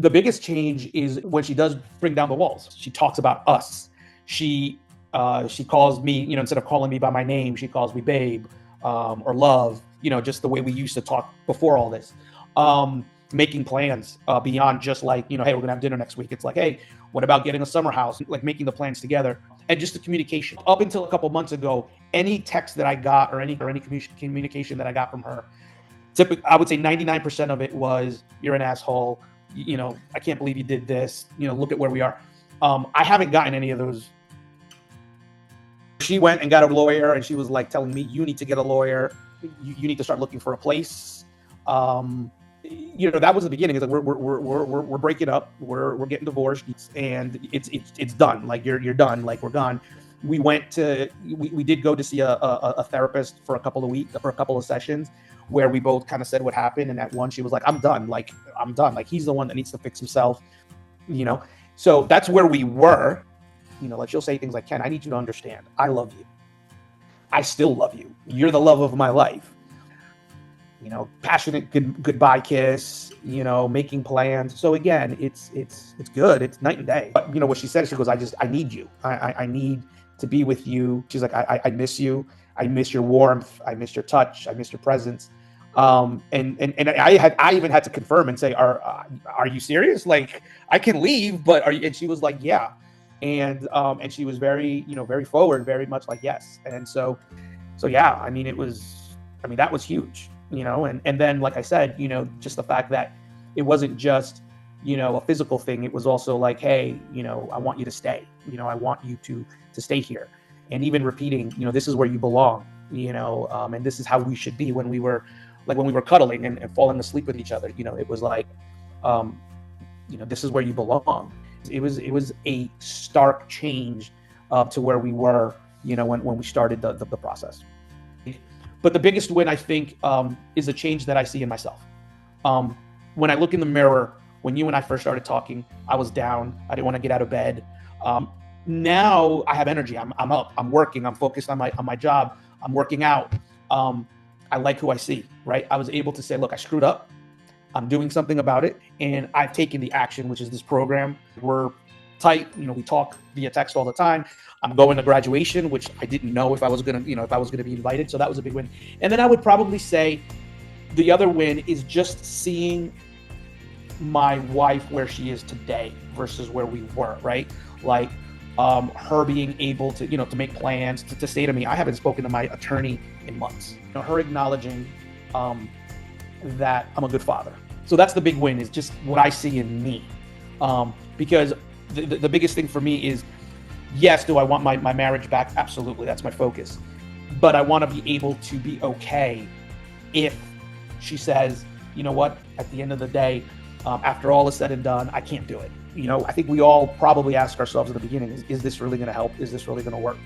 The biggest change is when she does bring down the walls. She talks about us. She calls me, instead of calling me by my name, she calls me babe, or love, just the way we used to talk before all this. Making plans beyond just like, hey, we're gonna have dinner next week. It's like, hey, what about getting a summer house? Like making the plans together, and just the communication. Up until a couple months ago, any text that I got or any communication that I got from her, typically, I would say 99% of it was, you're an asshole. I can't believe you did this. Look at where we are. I haven't gotten any of those. She went and got a lawyer, and she was like telling me, you need to get a lawyer. You need to start looking for a place. That was the beginning. It's like we're breaking up. We're getting divorced, and it's done. Like you're done. Like we're gone. We did go to see a therapist for a couple of sessions, where we both kind of said what happened. And at one, she was like, I'm done. Like he's the one that needs to fix himself. So that's where we were. Like she'll say things like, Ken, I need you to understand, I love you. I still love you. You're the love of my life. Passionate goodbye kiss, making plans. So again, it's good. It's night and day. But what she said, she goes, I need you. I need to be with you. She's like, I miss you. I miss your warmth. I miss your touch. I miss your presence. And I even had to confirm and say, are you serious? Like I can leave, but are you? And she was like, yeah. And she was very, very forward, very much like, yes. And so yeah, that was huge. And then, like I said, just the fact that it wasn't just, a physical thing. It was also like, hey, I want you to stay, I want you to stay here. And even repeating, this is where you belong, and this is how we should be when we were cuddling and falling asleep with each other. It was like, this is where you belong. It was a stark change to where we were, when we started the process. But the biggest win, I think, is a change that I see in myself. When I look in the mirror, when you and I first started talking, I was down. I didn't want to get out of bed. Now I have energy. I'm up. I'm working. I'm focused on my job. I'm working out. I like who I see, right? I was able to say, look, I screwed up. I'm doing something about it. And I've taken the action, which is this program. We're tight. We talk via text all the time. I'm going to graduation, which I didn't know if I was going to be invited. So that was a big win. And then I would probably say the other win is just seeing my wife where she is today versus where we were, right? Like her being able to, to make plans, to say to me, I haven't spoken to my attorney in months. Her acknowledging that I'm a good father. So that's the big win, is just what I see in me. Because the biggest thing for me is, yes, do I want my marriage back? Absolutely, that's my focus. But I want to be able to be okay if she says, you know what, at the end of the day, after all is said and done, I can't do it. I think we all probably ask ourselves at the beginning, is this really going to help? Is this really going to work?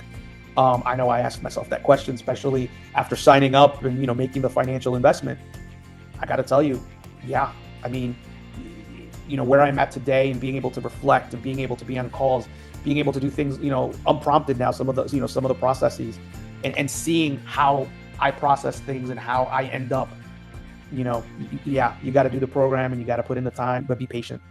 I know I asked myself that question, especially after signing up and, making the financial investment. I got to tell you, yeah, where I'm at today, and being able to reflect and being able to be on calls, being able to do things, unprompted now, some of the processes, and seeing how I process things and how I end up, yeah, you got to do the program and you got to put in the time, but be patient.